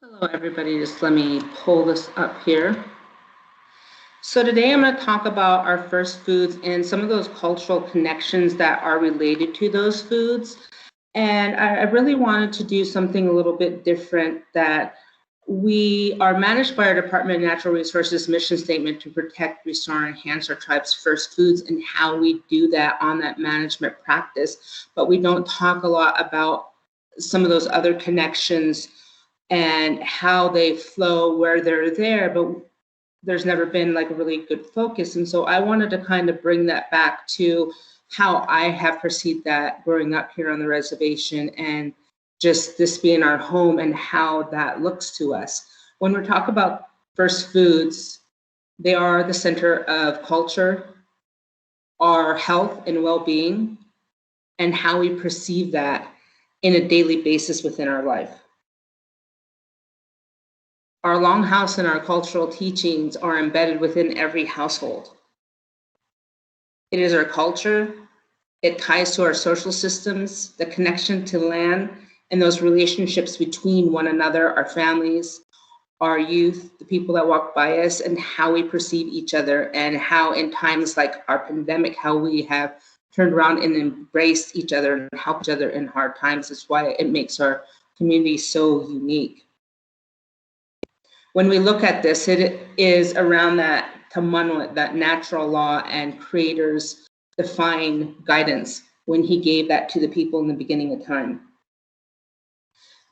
Hello everybody, just let me pull this up here. So today I'm going to talk about our first foods and some of those cultural connections that are related to those foods. And I really wanted to do something a little bit different, that we are managed by our Department of Natural Resources mission statement to protect, restore, and enhance our tribe's first foods, and how we do that on that management practice. But we don't talk a lot about some of those other connections and how they flow, where they're there, but there's never been like a really good focus. And so I wanted to kind of bring that back to how I have perceived that growing up here on the reservation, and just this being our home and how that looks to us. When we talk about first foods, they are the center of culture, our health and well-being, and how we perceive that in a daily basis within our life. Our Longhouse and our cultural teachings are embedded within every household. It is our culture. It ties to our social systems, the connection to land, and those relationships between one another, our families, our youth, the people that walk by us, and how we perceive each other, and how in times like our pandemic, how we have turned around and embraced each other and helped each other in hard times. That's why it makes our community so unique. When we look at this, it is around that tamanwit, that natural law and Creator's divine guidance when he gave that to the people in the beginning of time.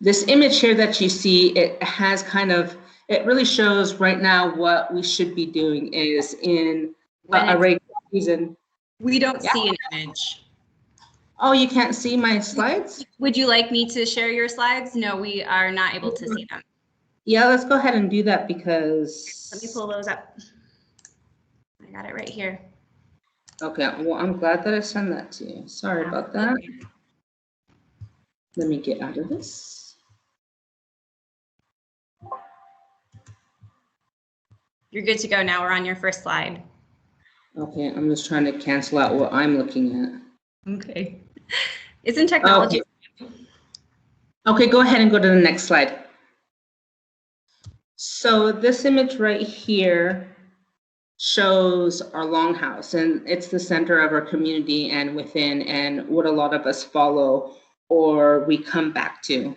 This image here that you see, it has kind of, it really shows right now what we should be doing is in a regular season. We don't see an image. Oh, you can't see my slides? Would you like me to share your slides? No, we are not able to see them. Yeah, let's go ahead and do that, because let me pull those up. I got it right here. Okay, well, I'm glad that I sent that to you. Sorry about that. Let me get out of this. You're good to go now. We're on your first slide. Okay, I'm just trying to cancel out what I'm looking at. Okay. Isn't technology? Okay, go ahead and go to the next slide. So this image right here shows our Longhouse, and it's the center of our community and within, and what a lot of us follow or we come back to.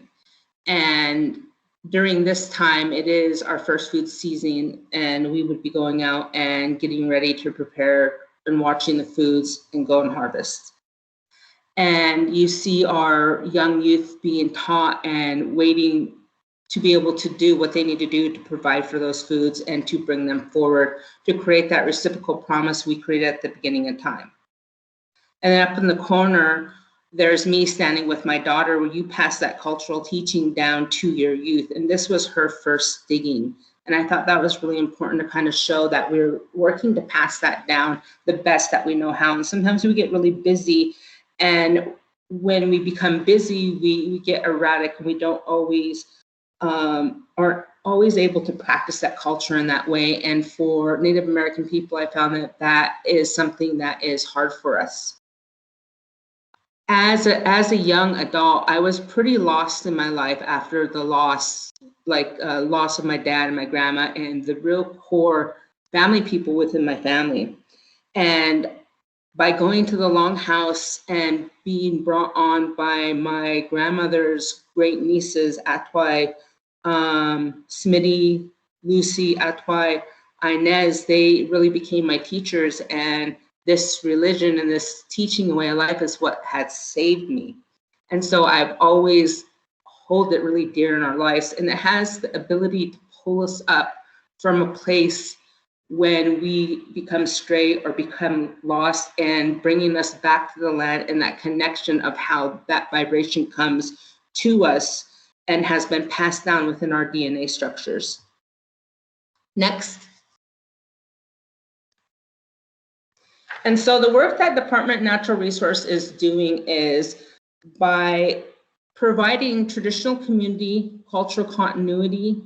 And during this time, it is our first food season, and we would be going out and getting ready to prepare and watching the foods and go and harvest. And you see our young youth being taught and waiting to be able to do what they need to do to provide for those foods and to bring them forward, to create that reciprocal promise we created at the beginning of time. And then up in the corner, there's me standing with my daughter, where you pass that cultural teaching down to your youth. And this was her first digging. And I thought that was really important to kind of show that we're working to pass that down the best that we know how. And sometimes we get really busy, and when we become busy, we get erratic, and we don't always aren't always able to practice that culture in that way. And for Native American people, I found that that is something that is hard for us. As a young adult, I was pretty lost in my life after the loss, loss of my dad and my grandma and the real core family people within my family. And by going to the Longhouse and being brought on by my grandmother's great nieces, Atwai, Smitty, Lucy, Atwai, Inez, they really became my teachers, and this religion and this teaching way of life is what had saved me. And so I've always hold it really dear in our lives, and it has the ability to pull us up from a place when we become stray or become lost, and bringing us back to the land, and that connection of how that vibration comes to us and has been passed down within our DNA structures. Next. And so the work that Department of Natural Resource is doing is by providing traditional community, cultural continuity,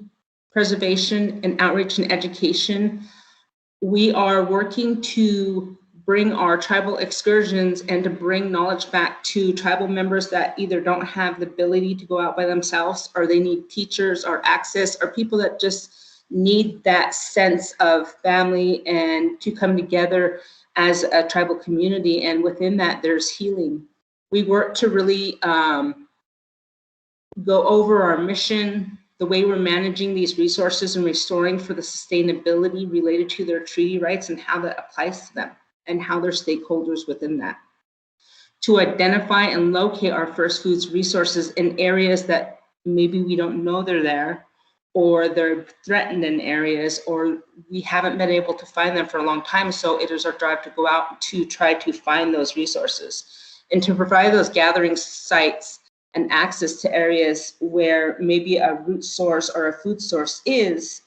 preservation, and outreach and education. We are working to bring our tribal excursions and to bring knowledge back to tribal members that either don't have the ability to go out by themselves, or they need teachers or access, or people that just need that sense of family and to come together as a tribal community. And within that, there's healing. We work to really go over our mission, the way we're managing these resources and restoring for the sustainability related to their treaty rights and how that applies to them and how they're stakeholders within that. To identify and locate our first foods resources in areas that maybe we don't know they're there, or they're threatened in areas, or we haven't been able to find them for a long time. So it is our drive to go out to try to find those resources and to provide those gathering sites and access to areas where maybe a root source or a food source is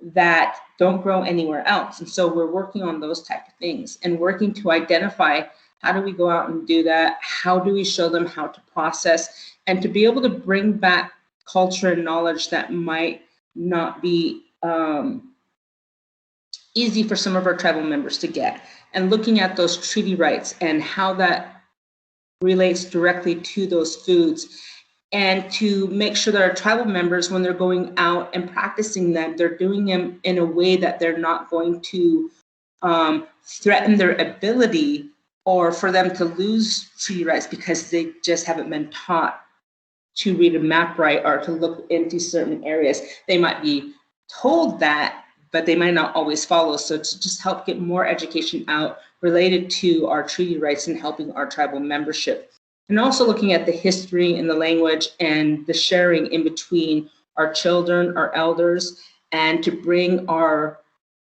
that don't grow anywhere else. And so we're working on those type of things and working to identify how do we go out and do that? How do we show them how to process and to be able to bring back culture and knowledge that might not be easy for some of our tribal members to get, and looking at those treaty rights and how that relates directly to those foods, and to make sure that our tribal members, when they're going out and practicing them, they're doing them in a way that they're not going to threaten their ability or for them to lose treaty rights because they just haven't been taught to read a map right or to look into certain areas. They might be told that, but they might not always follow. So to just help get more education out related to our treaty rights and helping our tribal membership. And also looking at the history and the language and the sharing in between our children, our elders, and to bring our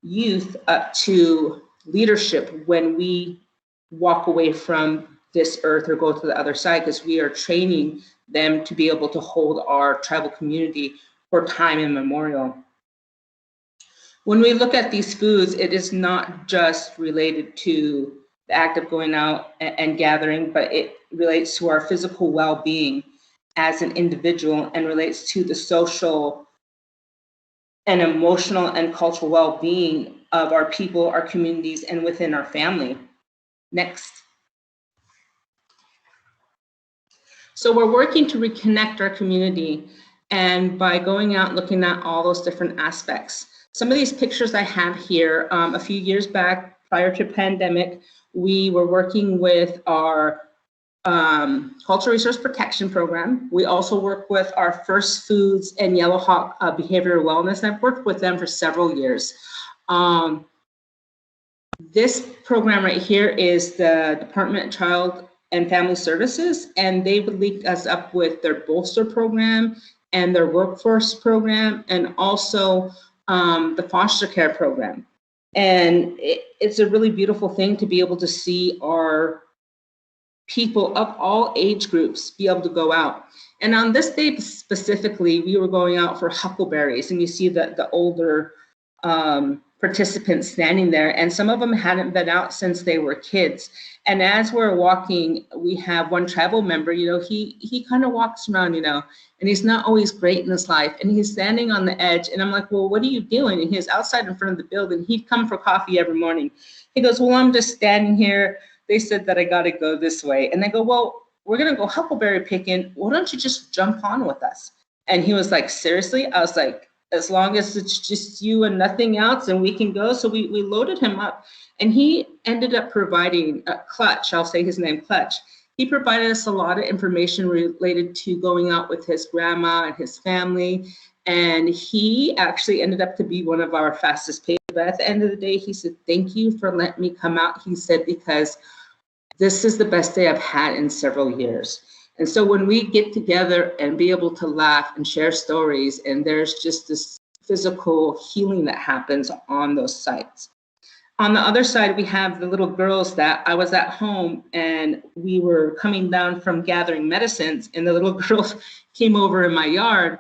youth up to leadership when we walk away from this earth or go to the other side, because we are training them to be able to hold our tribal community for time immemorial. When we look at these foods, it is not just related to the act of going out and gathering, but it relates to our physical well-being as an individual and relates to the social and emotional and cultural well-being of our people, our communities, and within our family. Next. So we're working to reconnect our community, and by going out and looking at all those different aspects. Some of these pictures I have here, a few years back, prior to pandemic, we were working with our Cultural Resource Protection Program. We also work with our First Foods and Yellow Hawk Behavioral Wellness. I've worked with them for several years. This program right here is the Department of Child and Family Services, and they would link us up with their Bolster program and their workforce program, and also the foster care program. And it's a really beautiful thing to be able to see our people of all age groups be able to go out. And on this day specifically, we were going out for huckleberries, and you see the older participants standing there, and some of them hadn't been out since they were kids. And as we're walking, we have one tribal member, he kind of walks around, and he's not always great in his life, and he's standing on the edge, and I'm like, well, what are you doing? And he's outside in front of the building. He'd come for coffee every morning. He goes, well, I'm just standing here. They said that I got to go this way. And they go, well, we're going to go huckleberry picking. Why don't you just jump on with us? And he was like, seriously? I was like, as long as it's just you and nothing else, and we can go. So we loaded him up, and he ended up providing Clutch. I'll say his name, Clutch. He provided us a lot of information related to going out with his grandma and his family. And he actually ended up to be one of our fastest paid. But at the end of the day, he said, thank you for letting me come out. He said, because this is the best day I've had in several years. And so when we get together and be able to laugh and share stories, and there's just this physical healing that happens on those sites. On the other side, we have the little girls that I was at home, and we were coming down from gathering medicines, and the little girls came over in my yard.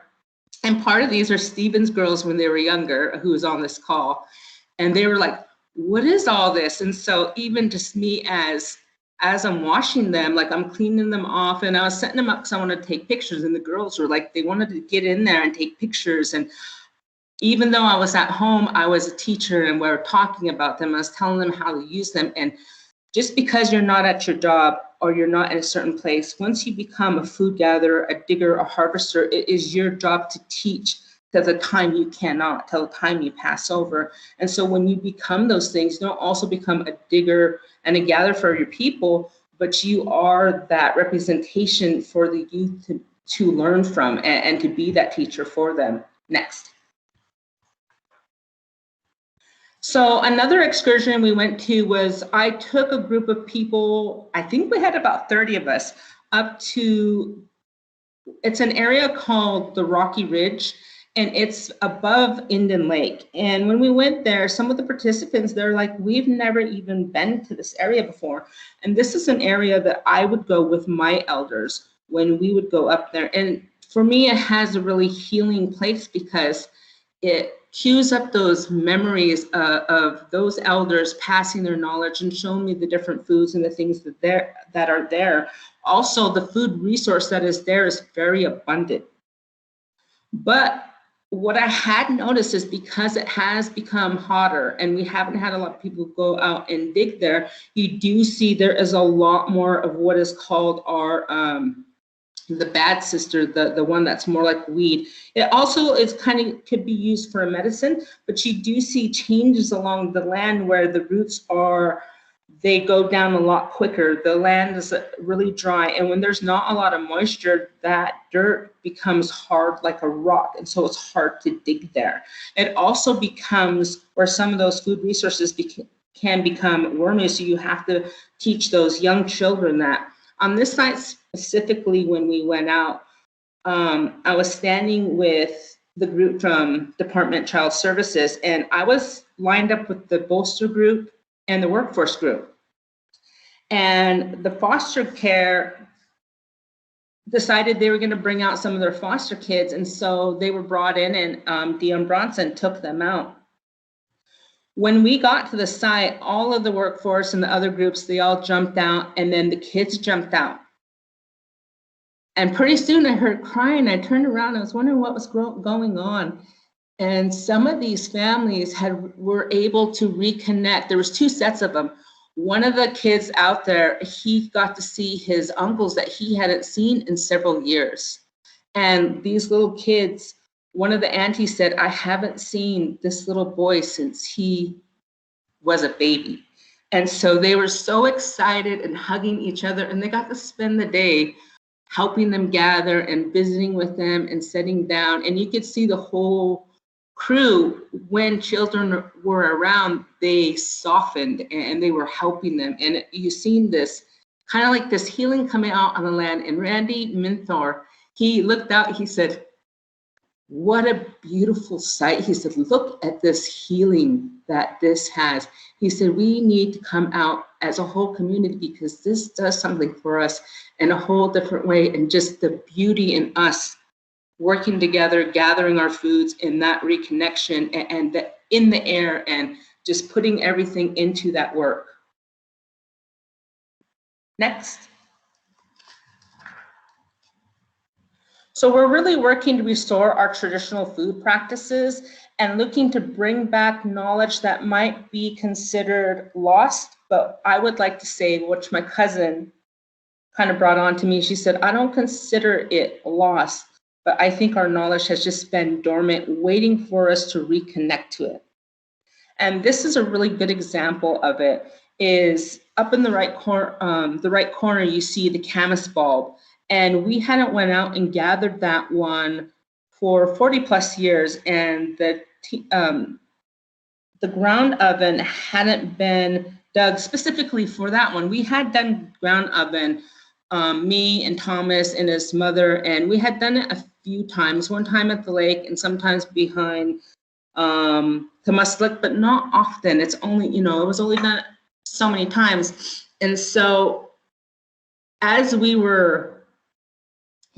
And part of these are Stephen's girls when they were younger, who was on this call. And they were like, what is all this? And so even just me as I'm washing them, like I'm cleaning them off, and I was setting them up because I wanted to take pictures, and the girls were like, they wanted to get in there and take pictures. And even though I was at home, I was a teacher, and we were talking about them. I was telling them how to use them, and just because you're not at your job or you're not in a certain place, once you become a food gatherer, a digger, a harvester, it is your job to teach till the time you cannot, till the time you pass over. And so when you become those things, you don't also become a digger and a gatherer for your people, but you are that representation for the youth to learn from and to be that teacher for them. Next. So another excursion we went to was, I took a group of people, I think we had about 30 of us, up to, it's an area called the Rocky Ridge, and it's above Indian Lake. And when we went there, some of the participants, they're like, we've never even been to this area before. And this is an area that I would go with my elders when we would go up there. And for me, it has a really healing place because it cues up those memories of those elders passing their knowledge and showing me the different foods and the things that are there. Also, the food resource that is there is very abundant. But what I had noticed is, because it has become hotter and we haven't had a lot of people go out and dig there, you do see there is a lot more of what is called our the bad sister, the one that's more like weed. It also is kind of could be used for a medicine, but you do see changes along the land where the roots are, they go down a lot quicker. The land is really dry, and when there's not a lot of moisture, that dirt becomes hard like a rock, and so it's hard to dig there. It also becomes where some of those food resources can become wormy, so you have to teach those young children that. On this site specifically, when we went out, I was standing with the group from Department of Child Services, and I was lined up with the bolster group and the workforce group. And the foster care decided they were going to bring out some of their foster kids, and so they were brought in, and Dion Bronson took them out. When we got to the site, all of the workforce and the other groups, they all jumped out, and then the kids jumped out. And pretty soon I heard crying. I turned around, I was wondering what was going on. And some of these families were able to reconnect. There was 2 sets of them. One of the kids out there, he got to see his uncles that he hadn't seen in several years. And these little kids, one of the aunties said, I haven't seen this little boy since he was a baby. And so they were so excited and hugging each other, and they got to spend the day helping them gather and visiting with them and sitting down. And you could see the whole crew, when children were around, they softened and they were helping them. And you've seen this kind of like this healing coming out on the land. And Randy Minthor, he looked out, he said, what a beautiful sight. He said, look at this healing that this has. He said, we need to come out as a whole community because this does something for us in a whole different way. And just the beauty in us working together, gathering our foods, and that reconnection and the, in the air, and just putting everything into that work. Next. So we're really working to restore our traditional food practices and looking to bring back knowledge that might be considered lost. But I would like to say, which my cousin kind of brought on to me, she said, I don't consider it lost, but I think our knowledge has just been dormant, waiting for us to reconnect to it. And this is a really good example of it. Is up in the right corner, you see the camas bulb. And we hadn't went out and gathered that one for 40 plus years, and the ground oven hadn't been dug specifically for that one. We had done ground oven, me and Thomas and his mother, and we had done it a few times, one time at the lake and sometimes behind Temuslik, but not often. It's only, it was only done so many times. And so as we were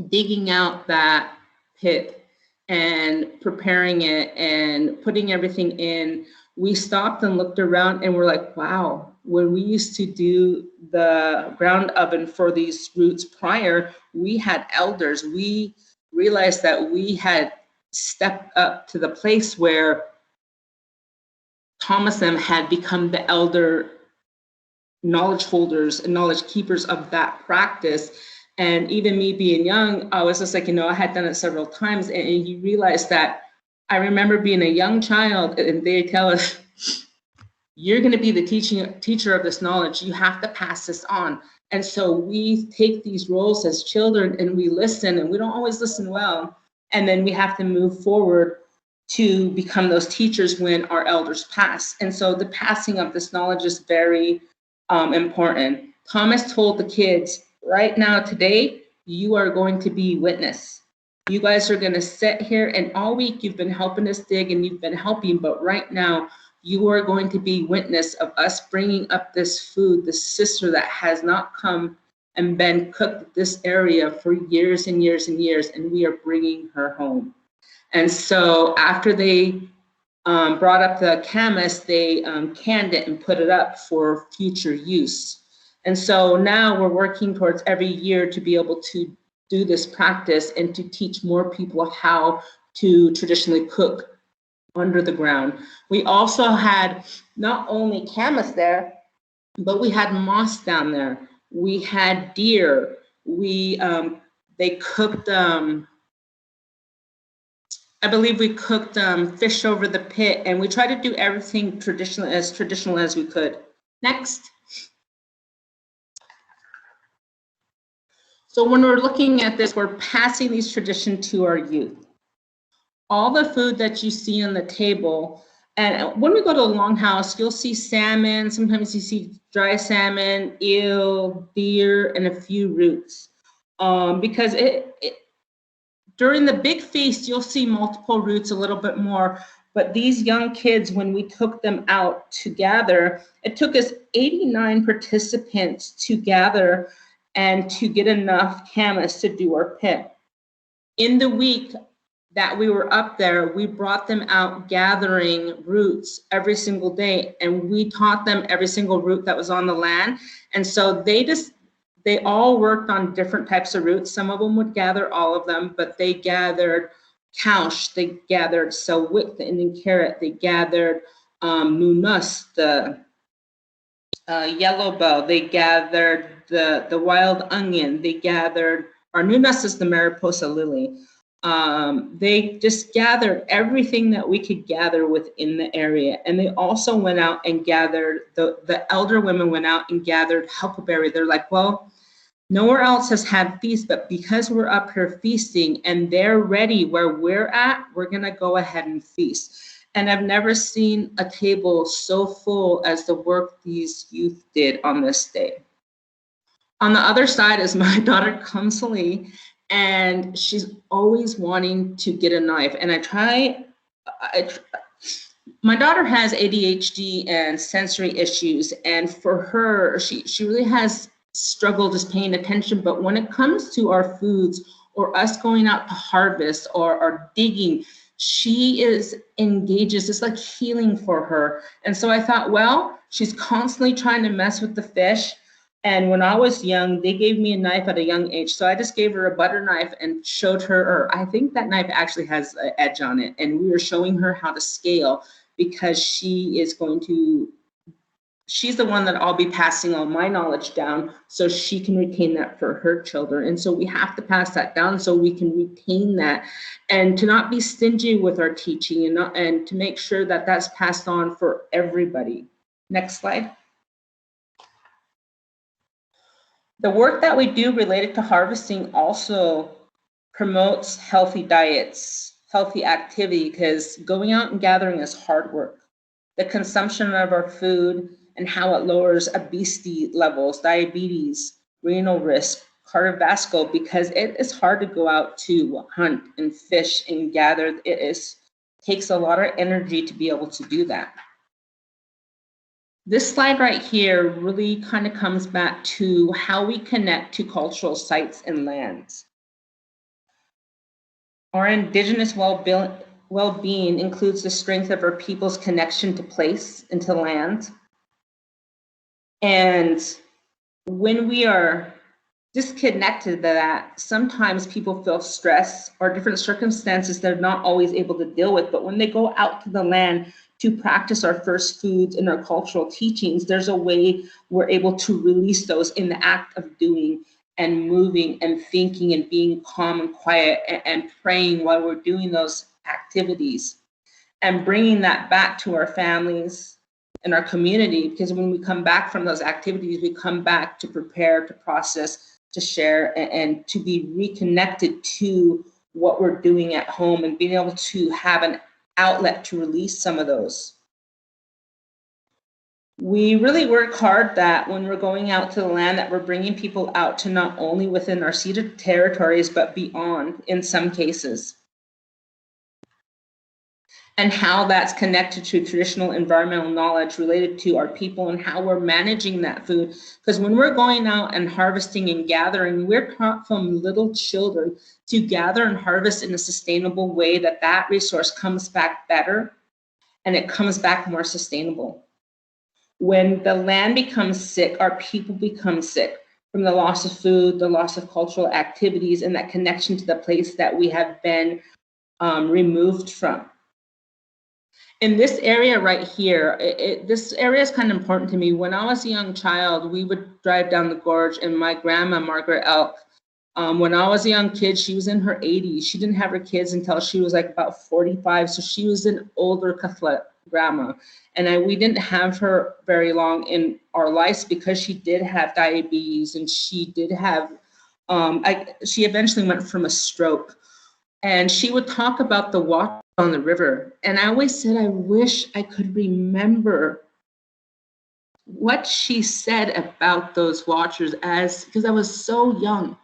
digging out that pit and preparing it and putting everything in, we stopped and looked around and we're like, wow, when we used to do the ground oven for these roots prior, we had elders. We realized that we had stepped up to the place where Thomason had become the elder knowledge holders and knowledge keepers of that practice. And even me being young, I was just like, I had done it several times, and you realize that I remember being a young child and they tell us, you're going to be the teacher of this knowledge. You have to pass this on. And so we take these roles as children and we listen, and we don't always listen well. And then we have to move forward to become those teachers when our elders pass. And so the passing of this knowledge is very important. Thomas told the kids, right now, today, you are going to be witness. You guys are going to sit here, and all week you've been helping us dig and you've been helping, but right now you are going to be witness of us bringing up this food, this sister that has not come and been cooked in this area for years and years and years, and we are bringing her home. And so after they brought up the camas, they canned it and put it up for future use. And so now we're working towards every year to be able to do this practice and to teach more people how to traditionally cook under the ground. We also had not only camas there, but we had moss down there. We had deer. They cooked, I believe we cooked fish over the pit, and we tried to do everything traditional as we could. Next. So when we're looking at this, we're passing these traditions to our youth. All the food that you see on the table, and when we go to the Longhouse, you'll see salmon, sometimes you see dry salmon, eel, deer, and a few roots. Because during the big feast, you'll see multiple roots, a little bit more, but these young kids, when we took them out to gather, it took us 89 participants to gather and to get enough camas to do our pit. In the week that we were up there, we brought them out gathering roots every single day, and we taught them every single root that was on the land. And so they all worked on different types of roots. Some of them would gather all of them, but they gathered couch, they gathered selwit, the Indian carrot, they gathered nunus, the yellow bell, they gathered the wild onion, they gathered, our nunus is the Mariposa lily. They just gathered everything that we could gather within the area. And they also went out and gathered, the elder women went out and gathered huckleberry. They're like, well, nowhere else has had feast, but because we're up here feasting and they're ready where we're at, we're gonna go ahead and feast. And I've never seen a table so full as the work these youth did on this day. On the other side is my daughter, Kamsali, and she's always wanting to get a knife. And my daughter has ADHD and sensory issues, and for her, she really has struggled just paying attention. But when it comes to our foods or us going out to harvest or digging, she engages. It's like healing for her. And so I thought, well, she's constantly trying to mess with the fish. And when I was young, they gave me a knife at a young age. So I just gave her a butter knife and showed her, or I think that knife actually has an edge on it. And we were showing her how to scale, because she's the one that I'll be passing all my knowledge down so she can retain that for her children. And so we have to pass that down so we can retain that, and to not be stingy with our teaching, and to make sure that that's passed on for everybody. Next slide. The work that we do related to harvesting also promotes healthy diets, healthy activity, because going out and gathering is hard work. The consumption of our food and how it lowers obesity levels, diabetes, renal risk, cardiovascular, because it is hard to go out to hunt and fish and gather. It takes a lot of energy to be able to do that. This slide right here really kind of comes back to how we connect to cultural sites and lands. Our Indigenous well-being includes the strength of our people's connection to place and to land. And when we are disconnected to that, sometimes people feel stress or different circumstances they're not always able to deal with. But when they go out to the land to practice our first foods in our cultural teachings, there's a way we're able to release those in the act of doing and moving and thinking and being calm and quiet and praying while we're doing those activities, and bringing that back to our families and our community, because when we come back from those activities, we come back to prepare, to process, to share, and to be reconnected to what we're doing at home and being able to have an outlet to release some of those. We really work hard that when we're going out to the land, that we're bringing people out to not only within our ceded territories, but beyond in some cases. And how that's connected to traditional environmental knowledge related to our people and how we're managing that food. Because when we're going out and harvesting and gathering, we're taught from little children to gather and harvest in a sustainable way, that that resource comes back better and it comes back more sustainable. When the land becomes sick, our people become sick from the loss of food, the loss of cultural activities, and that connection to the place that we have been removed from. In this area right here, this area is kind of important to me. When I was a young child, we would drive down the gorge, and my grandma, Margaret Elk, when I was a young kid, she was in her 80s. She didn't have her kids until she was like about 45, so she was an older Catholic grandma. And we didn't have her very long in our lives because she did have diabetes, and she did have, she eventually went from a stroke. And she would talk about the walk on the river. And I always said, I wish I could remember what she said about those watchers, because I was so young.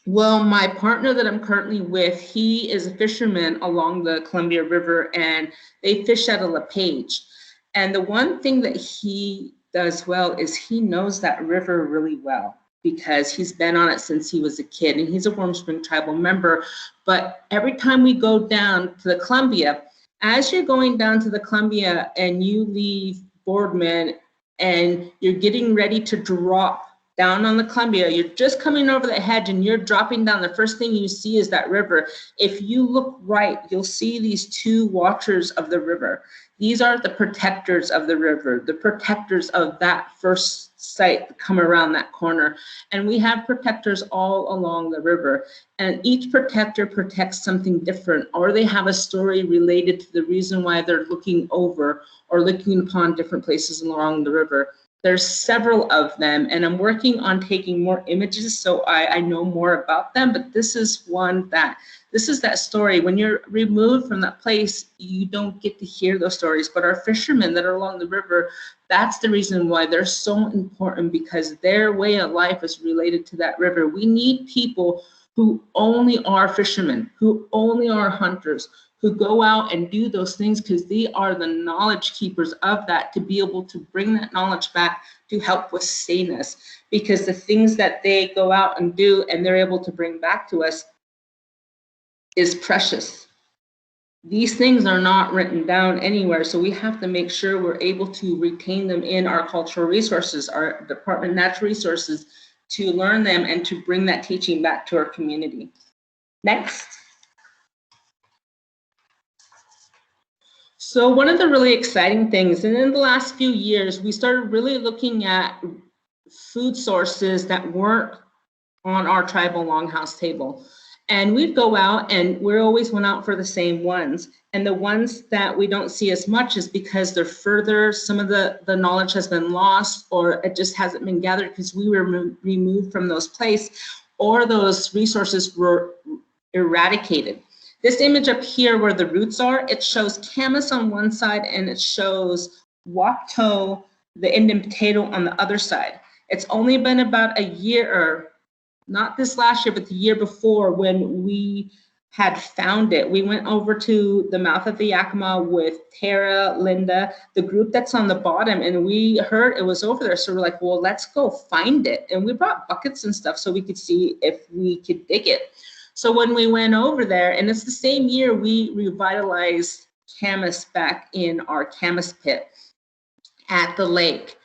Well, my partner that I'm currently with, he is a fisherman along the Columbia River, and they fish out of LePage. And the one thing that he does well is he knows that river really well, because he's been on it since he was a kid, and he's a Warm Spring tribal member. But every time we go down to the Columbia, as you're going down to the Columbia and you leave Boardman and you're getting ready to drop down on the Columbia, you're just coming over the hedge and you're dropping down, the first thing you see is that river. If you look right, you'll see these two watchers of the river. These are the protectors of the river, the protectors of that first site that come around that corner. And we have protectors all along the river, and each protector protects something different, or they have a story related to the reason why they're looking over or looking upon different places along the river. There's several of them, and I'm working on taking more images so I know more about them, but this is that story. When you're removed from that place, you don't get to hear those stories, but our fishermen that are along the river, that's the reason why they're so important, because their way of life is related to that river. We need people who only are fishermen, who only are hunters, who go out and do those things, because they are the knowledge keepers of that, to be able to bring that knowledge back to help with saneness. Because the things that they go out and do and they're able to bring back to us is precious. These things are not written down anywhere, so we have to make sure we're able to retain them in our cultural resources, our Department of Natural Resources, to learn them and to bring that teaching back to our community. Next. So one of the really exciting things, and in the last few years, we started really looking at food sources that weren't on our tribal longhouse table. And we'd go out, and we always went out for the same ones. And the ones that we don't see as much is because they're further, some of the knowledge has been lost, or it just hasn't been gathered because we were removed from those places, or those resources were eradicated. This image up here where the roots are, it shows camas on one side and it shows Wapto, the Indian potato, on the other side. It's only been about a year, or not this last year, but the year before, when we had found it. We went over to the mouth of the Yakima with Tara, Linda, the group that's on the bottom, and we heard it was over there. So we're like, well, let's go find it. And we brought buckets and stuff so we could see if we could dig it. So when we went over there, and it's the same year we revitalized camas back in our camas pit at the lake,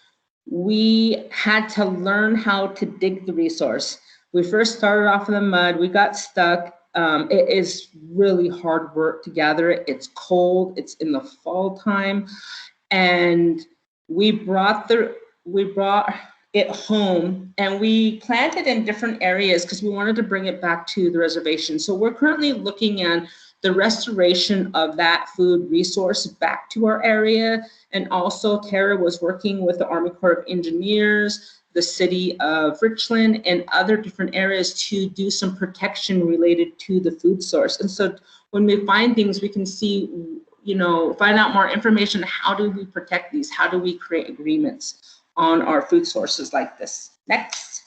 we had to learn how to dig the resource. We first started off in the mud, we got stuck, It is really hard work to gather it. It's cold, it's in the fall time. And we brought it home and we planted in different areas because we wanted to bring it back to the reservation. So we're currently looking at the restoration of that food resource back to our area. And also Tara was working with the Army Corps of Engineers, the city of Richland, and other different areas to do some protection related to the food source. And so when we find things, we can see, you know, find out more information. How do we protect these? How do we create agreements on our food sources like this? Next.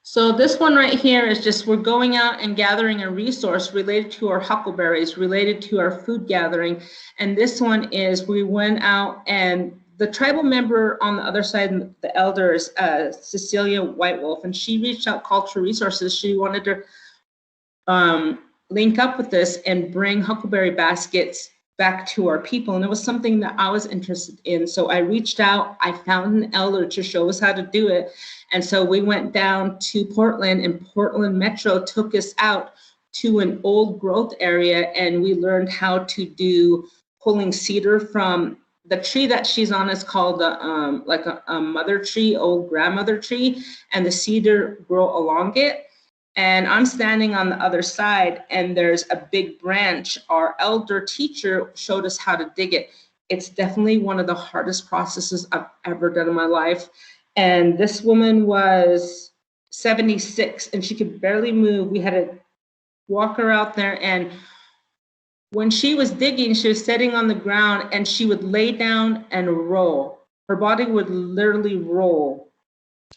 So this one right here is just, we're going out and gathering a resource related to our huckleberries, related to our food gathering. And this one is, we went out and the tribal member on the other side, the elder, is Cecilia White Wolf, and she reached out Cultural Resources. She wanted to link up with this and bring huckleberry baskets back to our people. And it was something that I was interested in. So I reached out, I found an elder to show us how to do it. And so we went down to Portland, and Portland Metro took us out to an old growth area, and we learned how to do pulling cedar from the tree that she's on is called like a mother tree, old grandmother tree, and the cedar grow along it. And I'm standing on the other side, and there's a big branch. Our elder teacher showed us how to dig it. It's definitely one of the hardest processes I've ever done in my life. And this woman was 76 and she could barely move. We had to walk her out there, and when she was digging, she was sitting on the ground and she would lay down and roll. Her body would literally roll.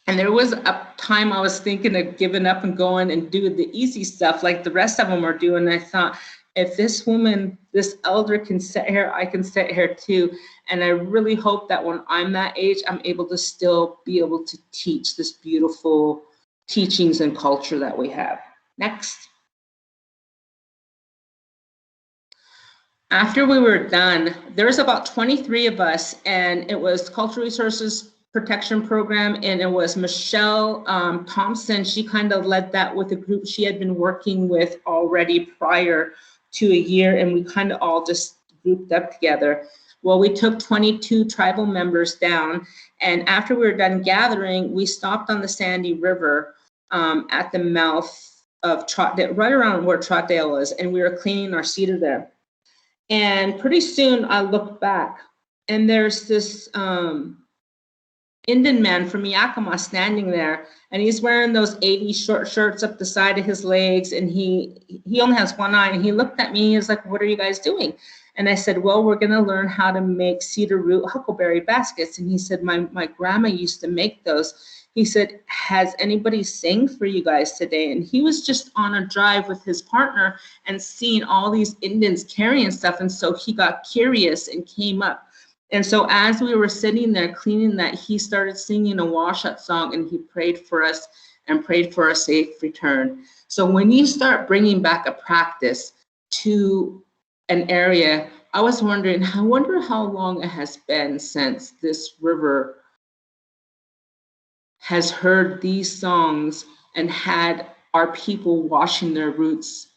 And there was a time I was thinking of giving up and going and doing the easy stuff like the rest of them are doing. And I thought, if this woman, this elder can sit here, I can sit here too. And I really hope that when I'm that age, I'm able to still be able to teach this beautiful teachings and culture that we have. Next. After we were done, there was about 23 of us, and it was Cultural Resources Protection Program, and it was Michelle Thompson. She kind of led that with a group she had been working with already prior to a year, and we kind of all just grouped up together. Well, we took 22 tribal members down, and after we were done gathering, we stopped on the Sandy River at the mouth of Trotdale, right around where Trotdale is, and we were cleaning our cedar there. And pretty soon I looked back, and there's this Indian man from Yakima standing there, and he's wearing those 80 short shirts up the side of his legs, and he only has one eye, and he looked at me, he was like, "What are you guys doing?" And I said, "Well, we're gonna learn how to make cedar root huckleberry baskets." And he said, my grandma used to make those. He said, "Has anybody sang for you guys today?" And he was just on a drive with his partner and seeing all these Indians carrying stuff, and so he got curious and came up. And so as we were sitting there cleaning that, he started singing a washout song, and he prayed for us and prayed for a safe return. So when you start bringing back a practice to an area, I was wondering, I wonder how long it has been since this river has heard these songs and had our people washing their roots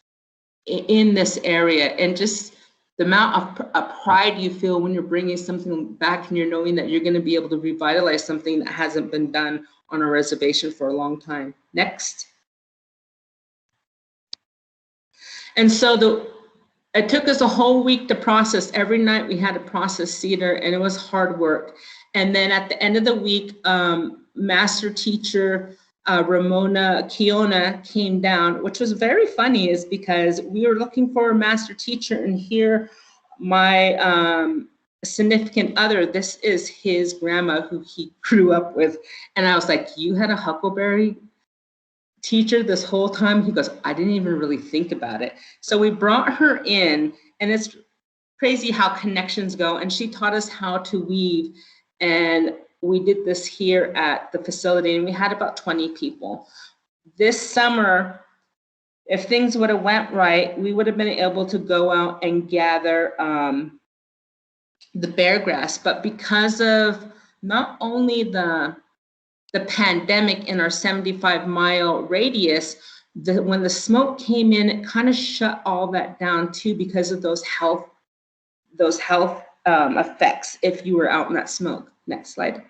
in this area, and just the amount of pride you feel when you're bringing something back and you're knowing that you're going to be able to revitalize something that hasn't been done on a reservation for a long time. Next. And so it took us a whole week to process. Every night we had to process cedar, and it was hard work. And then at the end of the week, master teacher Ramona Kiona came down, which was very funny, is because we were looking for a master teacher, and here my significant other, this is his grandma who he grew up with. And I was like, "You had a huckleberry teacher this whole time?" He goes, "I didn't even really think about it." So we brought her in, and it's crazy how connections go. And she taught us how to weave. And we did this here at the facility, and we had about 20 people. This summer, if things would have went right, we would have been able to go out and gather the bear grass. But because of not only the the pandemic in our 75-mile radius, when the smoke came in, it kind of shut all that down too, because of those health effects if you were out in that smoke. Next slide.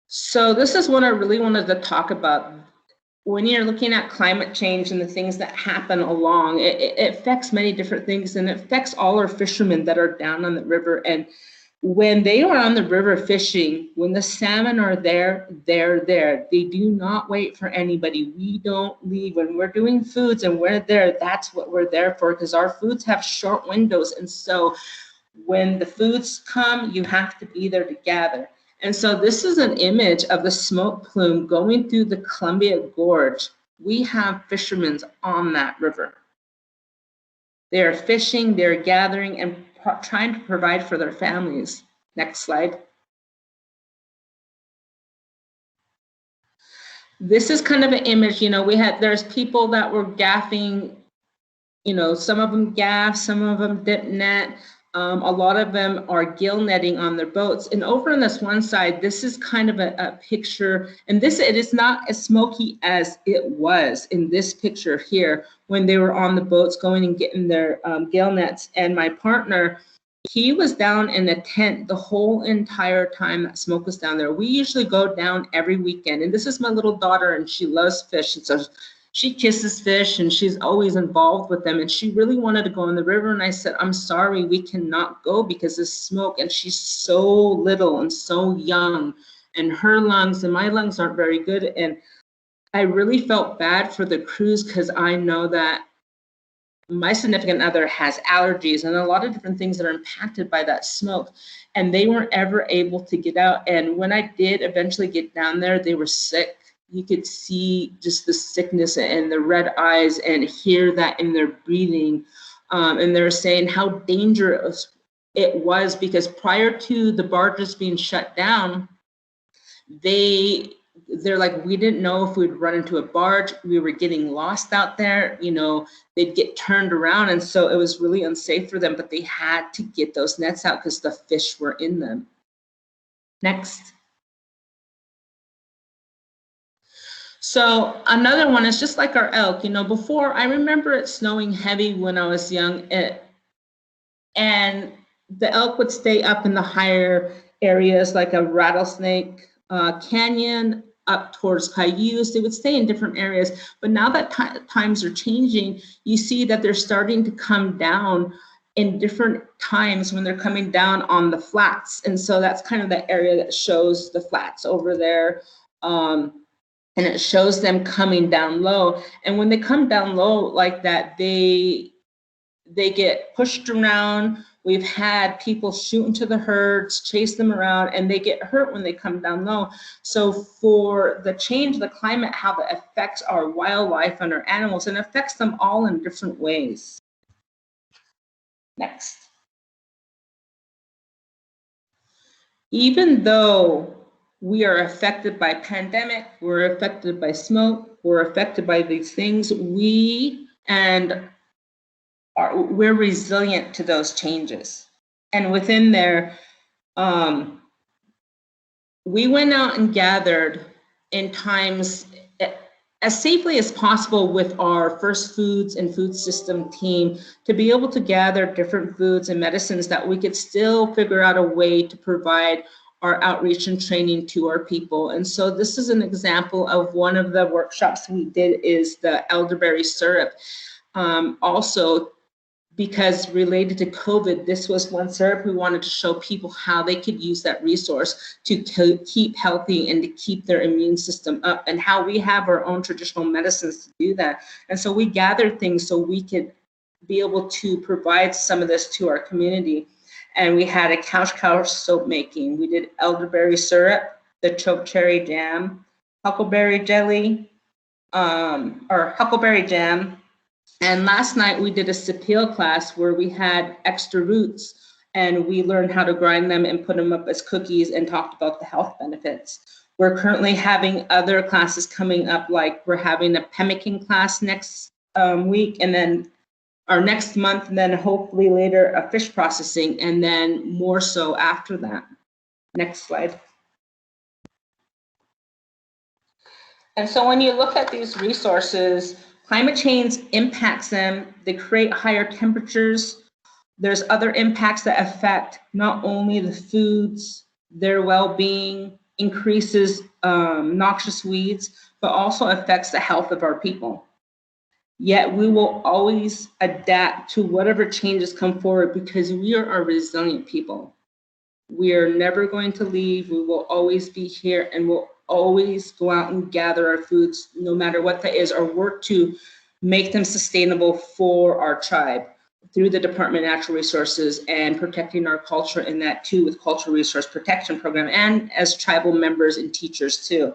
So this is what I really wanted to talk about. When you're looking at climate change and the things that happen along, it affects many different things, and it affects all our fishermen that are down on the river. And when they are on the river fishing, when the salmon are there, they're there. They do not wait for anybody. We don't leave. When we're doing foods and we're there, that's what we're there for, because our foods have short windows. And so when the foods come, you have to be there to gather. And so this is an image of the smoke plume going through the Columbia Gorge. We have fishermen on that river. They are fishing, they're gathering, and trying to provide for their families. Next slide. This is kind of an image, there's people that were gaffing, some of them gaff, some of them dip net. A lot of them are gill netting on their boats. And over on this one side, this is kind of a picture, and it is not as smoky as it was in this picture here when they were on the boats going and getting their gill nets. And my partner, he was down in a tent the whole entire time that smoke was down there. We usually go down every weekend, and this is my little daughter, and she loves fish, and so she kisses fish and she's always involved with them, and she really wanted to go in the river. And I said, I'm sorry, we cannot go because of smoke. And she's so little and so young, and her lungs and my lungs aren't very good. And I really felt bad for the crews, because I know that my significant other has allergies and a lot of different things that are impacted by that smoke, and they weren't ever able to get out. And when I did eventually get down there, they were sick. You could see just the sickness and the red eyes and hear that in their breathing. And they're saying how dangerous it was, because prior to the barges being shut down, they're like, we didn't know if we'd run into a barge. We were getting lost out there. They'd get turned around. And so it was really unsafe for them, but they had to get those nets out because the fish were in them. Next. So another one is just like our elk. Before, I remember it snowing heavy when I was young, and the elk would stay up in the higher areas like a Rattlesnake Canyon, up towards Cayuse. They would stay in different areas. But now that times are changing, you see that they're starting to come down in different times when they're coming down on the flats. And so that's kind of the area that shows the flats over there. And it shows them coming down low. And when they come down low like that, they get pushed around. We've had people shoot into the herds, chase them around, and they get hurt when they come down low. So for the change of the climate, how that affects our wildlife and our animals, and affects them all in different ways. Next. Even though we are affected by pandemic, we're affected by smoke, we're affected by these things, we're resilient to those changes. And within there, we went out and gathered in times as safely as possible with our First Foods and food system team to be able to gather different foods and medicines that we could still figure out a way to provide our outreach and training to our people. And so this is an example of one of the workshops we did, is the elderberry syrup. Also, because related to COVID, this was one syrup we wanted to show people how they could use that resource to keep healthy and to keep their immune system up, and how we have our own traditional medicines to do that. And so we gathered things so we could be able to provide some of this to our community. And we had a couch soap making. We did elderberry syrup, the choke cherry jam, huckleberry jelly, or huckleberry jam. And last night we did a sapele class where we had extra roots, and we learned how to grind them and put them up as cookies and talked about the health benefits. We're currently having other classes coming up, like we're having a pemmican class next week, and then our next month, and then hopefully later a fish processing, and then more so after that. Next slide. And so when you look at these resources, climate change impacts them. They create higher temperatures. There's other impacts that affect not only the foods, their well-being, increases noxious weeds, but also affects the health of our people. Yet we will always adapt to whatever changes come forward because we are a resilient people. We are never going to leave. We will always be here, and we'll always go out and gather our foods, no matter what that is, or work to make them sustainable for our tribe through the Department of Natural Resources and protecting our culture in that too with Cultural Resource Protection Program and as tribal members and teachers too.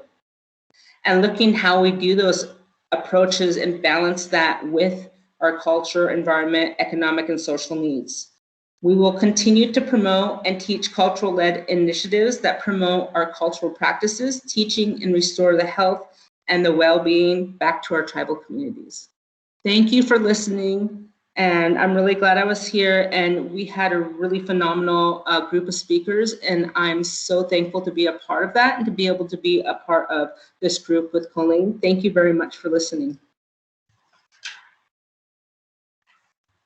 And looking how we do those approaches and balance that with our culture, environment, economic, and social needs. We will continue to promote and teach cultural-led initiatives that promote our cultural practices, teaching and restore the health and the well-being back to our tribal communities. Thank you for listening, and I'm really glad I was here, and we had a really phenomenal group of speakers, and I'm so thankful to be a part of that and to be able to be a part of this group with Colleen. Thank you very much for listening.